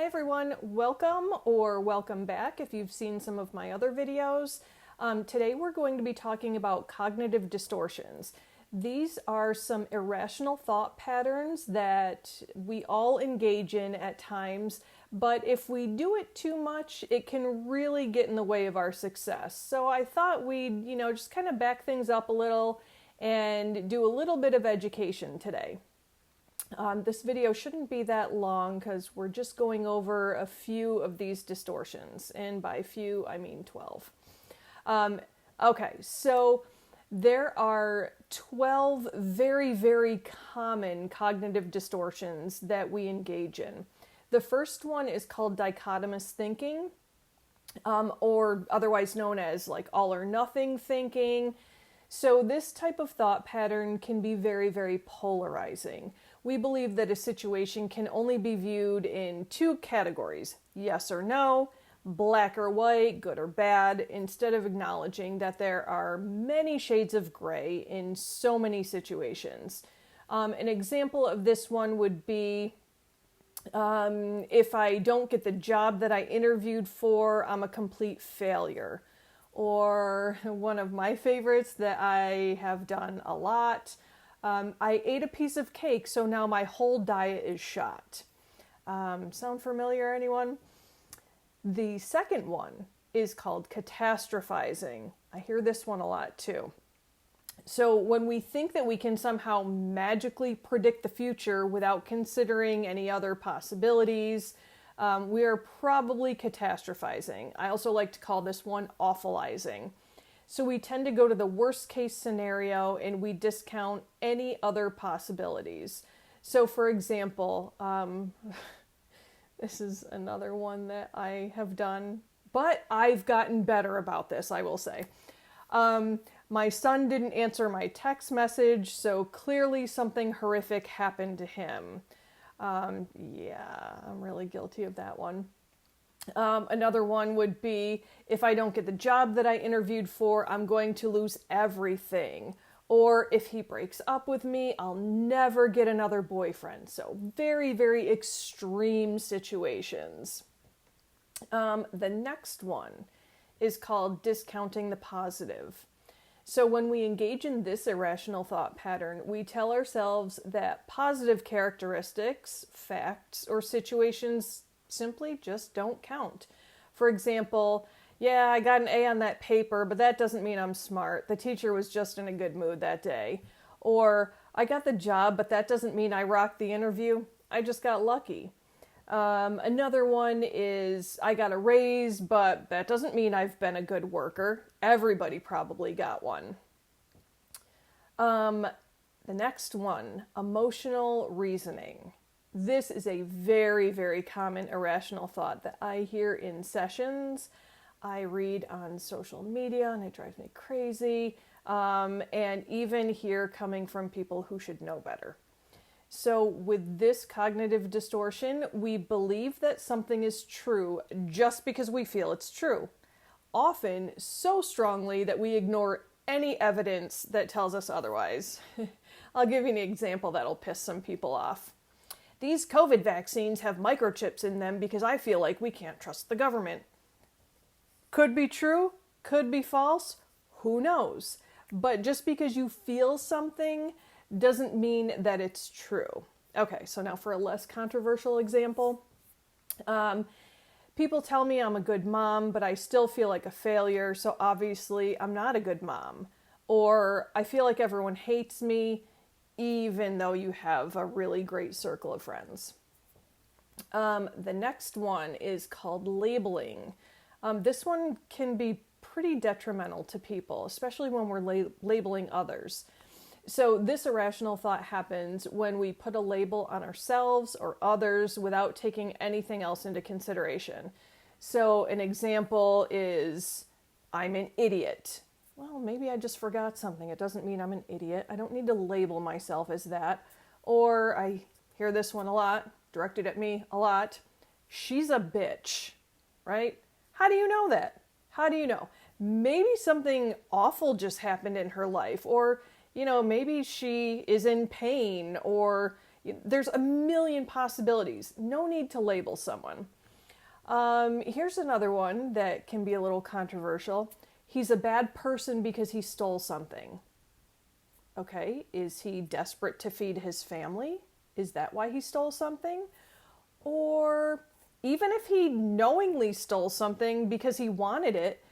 Hi everyone, welcome or welcome back if you've seen some of my other videos. Today we're going to be talking about cognitive distortions. These are some irrational thought patterns that we all engage in at times, but if we do it too much, it can really get in the way of our success. So I thought we'd, just kind of back things up a little and do a little bit of education today. This video shouldn't be that long because we're just going over a few of these distortions, and by few I mean 12. Okay, so there are 12 very, very common cognitive distortions that we engage in. The first one is called dichotomous thinking, or otherwise known as like all or nothing thinking. So this type of thought pattern can be very, very polarizing. We believe that a situation can only be viewed in two categories, yes or no, black or white, good or bad, instead of acknowledging that there are many shades of gray in so many situations. An example of this one would be if I don't get the job that I interviewed for, I'm a complete failure. Or one of my favorites that I have done a lot, I ate a piece of cake, so now my whole diet is shot. Sound familiar, anyone? The second one is called catastrophizing. I hear this one a lot too. So when we think that we can somehow magically predict the future without considering any other possibilities, we are probably catastrophizing. I also like to call this one awfulizing. So we tend to go to the worst case scenario and we discount any other possibilities. So for example, this is another one that I have done, but I've gotten better about this, I will say. My son didn't answer my text message, so clearly something horrific happened to him. Yeah, I'm really guilty of that one. Another one would be, if I don't get the job that I interviewed for, I'm going to lose everything. Or if he breaks up with me, I'll never get another boyfriend. So very, very extreme situations. The next one is called discounting the positive. So when we engage in this irrational thought pattern, we tell ourselves that positive characteristics, facts, or situations simply just don't count. For example, yeah, I got an A on that paper, but that doesn't mean I'm smart. The teacher was just in a good mood that day. Or, I got the job, but that doesn't mean I rocked the interview. I just got lucky. Another one is, I got a raise, but that doesn't mean I've been a good worker. Everybody probably got one. The next one, emotional reasoning. This is a very, very common irrational thought that I hear in sessions. I read on social media and it drives me crazy. And even hear coming from people who should know better. So with this cognitive distortion, we believe that something is true just because we feel it's true. Often so strongly that we ignore any evidence that tells us otherwise. I'll give you an example that'll piss some people off. These COVID vaccines have microchips in them because I feel like we can't trust the government. Could be true, could be false, who knows? But just because you feel something doesn't mean that it's true. Okay, so now for a less controversial example. People tell me I'm a good mom, but I still feel like a failure, so obviously I'm not a good mom. Or I feel like everyone hates me, even though you have a really great circle of friends. The next one is called labeling. This one can be pretty detrimental to people, especially when we're labeling others. So this irrational thought happens when we put a label on ourselves or others without taking anything else into consideration. So an example is, I'm an idiot. Well, maybe I just forgot something. It doesn't mean I'm an idiot. I don't need to label myself as that. Or I hear this one a lot, directed at me a lot. She's a bitch, right? How do you know that? How do you know? Maybe something awful just happened in her life, or maybe she is in pain, or, There's a million possibilities. No need to label someone. Here's another one that can be a little controversial. He's a bad person because he stole something. Okay, is he desperate to feed his family? Is that why he stole something? Or even if he knowingly stole something because he wanted it,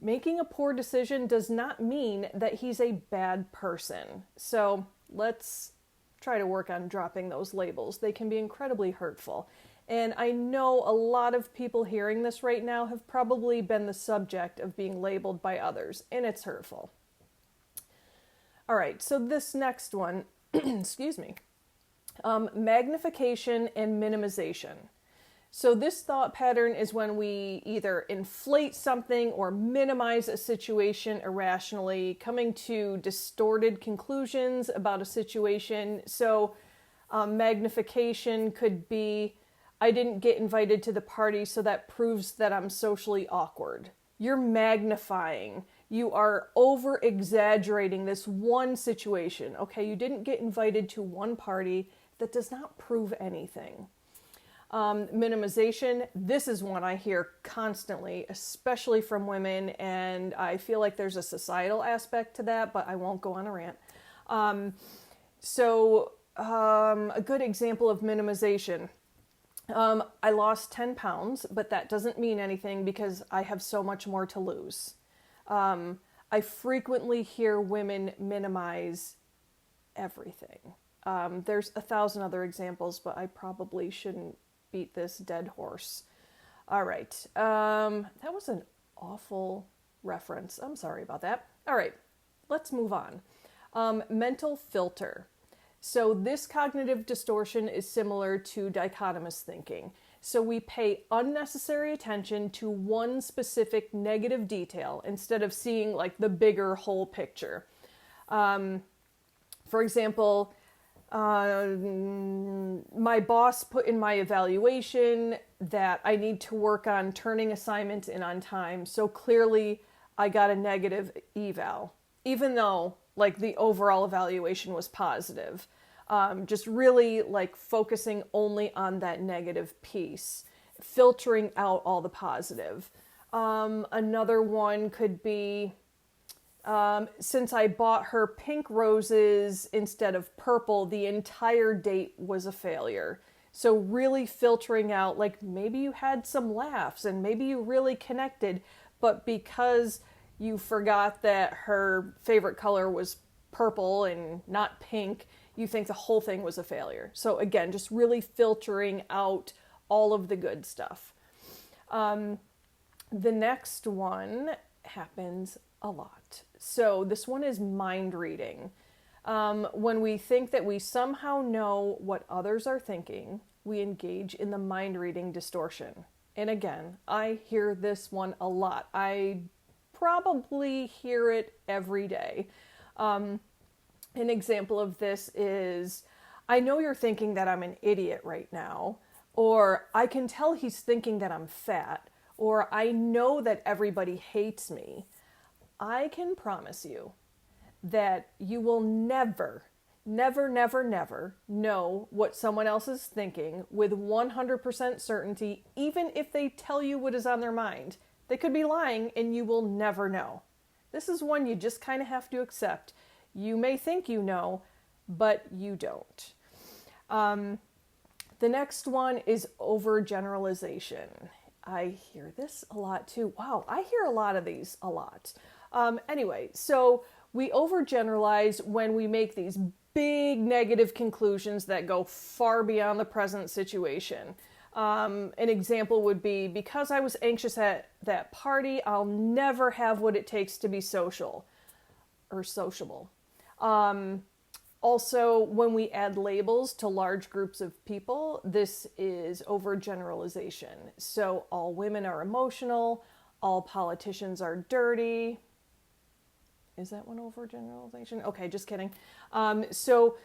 making a poor decision does not mean that he's a bad person. So let's try to work on dropping those labels. They can be incredibly hurtful. And I know a lot of people hearing this right now have probably been the subject of being labeled by others, and it's hurtful. All right, so this next one, excuse me, magnification and minimization. So this thought pattern is when we either inflate something or minimize a situation irrationally, coming to distorted conclusions about a situation. So magnification could be, I didn't get invited to the party, so that proves that I'm socially awkward. You're magnifying. You are over-exaggerating this one situation. Okay, you didn't get invited to one party. That does not prove anything. Minimization, this is one I hear constantly, especially from women, and I feel like there's a societal aspect to that, but I won't go on a rant. A good example of minimization. I lost 10 pounds, but that doesn't mean anything because I have so much more to lose. I frequently hear women minimize everything. There's 1,000 other examples, but I probably shouldn't beat this dead horse. All right. That was an awful reference. I'm sorry about that. All right. Let's move on. Mental filter. So this cognitive distortion is similar to dichotomous thinking. So we pay unnecessary attention to one specific negative detail instead of seeing like the bigger whole picture. For example, my boss put in my evaluation that I need to work on turning assignments in on time. So clearly I got a negative eval, even though like the overall evaluation was positive. Just really like focusing only on that negative piece, filtering out all the positive. Another one could be, since I bought her pink roses instead of purple, the entire date was a failure. So really filtering out, like maybe you had some laughs and maybe you really connected, but because you forgot that her favorite color was purple and not pink, you think the whole thing was a failure. So again, just really filtering out all of the good stuff. The next one happens a lot. So this one is mind reading. When we think that we somehow know what others are thinking, we engage in the mind reading distortion. And again, I hear this one a lot. I probably hear it every day. An example of this is, I know you're thinking that I'm an idiot right now, or I can tell he's thinking that I'm fat, or I know that everybody hates me. I can promise you that you will never, never, never, never know what someone else is thinking with 100% certainty, even if they tell you what is on their mind. They could be lying and you will never know. This is one you just kind of have to accept. You may think you know, but you don't. The next one is overgeneralization. I hear this a lot too. Wow, I hear a lot of these a lot. Anyway, so we overgeneralize when we make these big negative conclusions that go far beyond the present situation. An example would be, because I was anxious at that party, I'll never have what it takes to be social or sociable. Also, when we add labels to large groups of people, this is overgeneralization. So all women are emotional, all politicians are dirty. Is that one overgeneralization? Okay, just kidding. So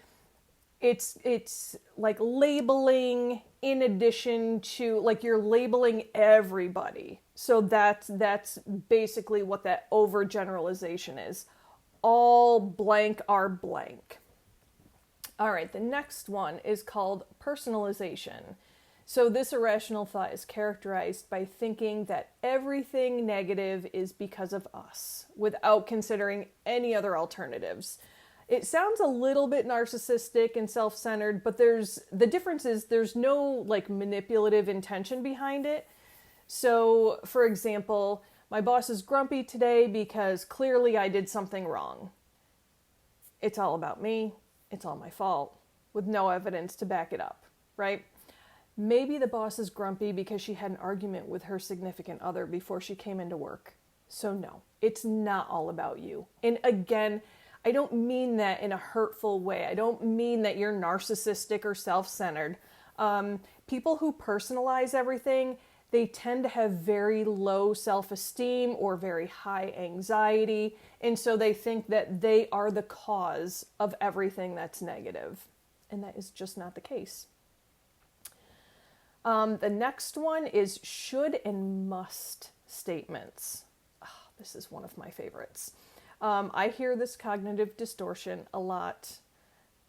it's like labeling in addition to, like, you're labeling everybody. So that's basically what that overgeneralization is. All blank are blank. All right, the next one is called personalization. So this irrational thought is characterized by thinking that everything negative is because of us, without considering any other alternatives. It sounds a little bit narcissistic and self-centered, but the difference is there's no like manipulative intention behind it. So, for example, my boss is grumpy today because clearly I did something wrong. It's all about me. It's all my fault, with no evidence to back it up, right? Maybe the boss is grumpy because she had an argument with her significant other before she came into work. So no, it's not all about you. And again, I don't mean that in a hurtful way. I don't mean that you're narcissistic or self-centered. People who personalize everything, they tend to have very low self-esteem or very high anxiety. And so they think that they are the cause of everything that's negative. And that is just not the case. The next one is should and must statements. Oh, this is one of my favorites. I hear this cognitive distortion a lot.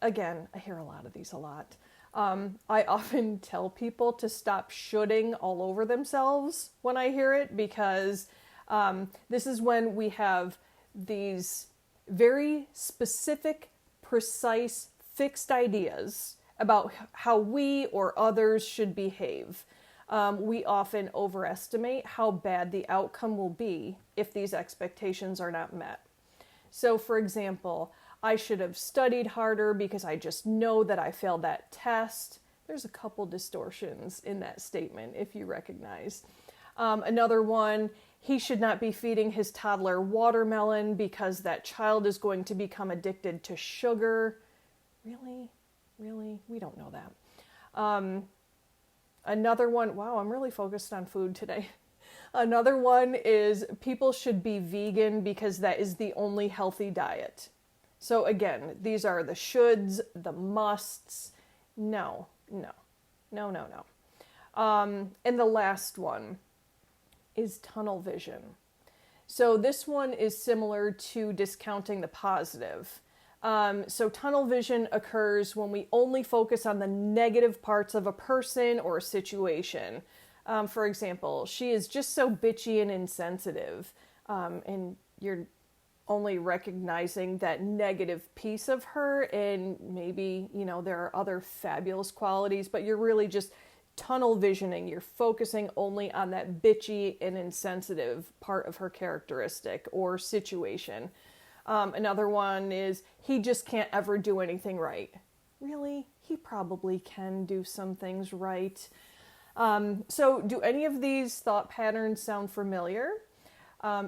Again, I hear a lot of these a lot. I often tell people to stop shoulding all over themselves when I hear it, because this is when we have these very specific, precise, fixed ideas about how we or others should behave. We often overestimate how bad the outcome will be if these expectations are not met. So, for example, I should have studied harder because I just know that I failed that test. There's a couple distortions in that statement, if you recognize. Another one, he should not be feeding his toddler watermelon because that child is going to become addicted to sugar. Really? We don't know that. Another one, wow, I'm really focused on food today. Another one is people should be vegan because that is the only healthy diet. So again, these are the shoulds, the musts. No. And the last one is tunnel vision. So this one is similar to discounting the positive. So tunnel vision occurs when we only focus on the negative parts of a person or a situation. For example, she is just so bitchy and insensitive, and you're only recognizing that negative piece of her, and maybe, there are other fabulous qualities, but you're really just tunnel visioning. You're focusing only on that bitchy and insensitive part of her characteristic or situation. Another one is, he just can't ever do anything right. Really? He probably can do some things right. So do any of these thought patterns sound familiar?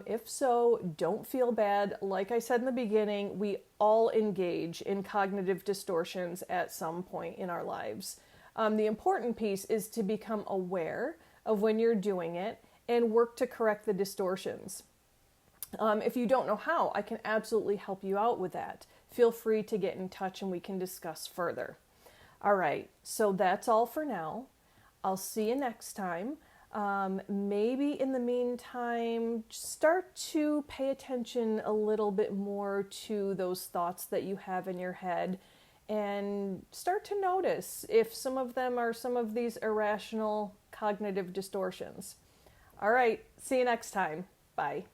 If so, don't feel bad. Like I said in the beginning, we all engage in cognitive distortions at some point in our lives. The important piece is to become aware of when you're doing it and work to correct the distortions. If you don't know how, I can absolutely help you out with that. Feel free to get in touch and we can discuss further. All right, so that's all for now. I'll see you next time. Maybe in the meantime, start to pay attention a little bit more to those thoughts that you have in your head and start to notice if some of them are some of these irrational cognitive distortions. All right, see you next time. Bye.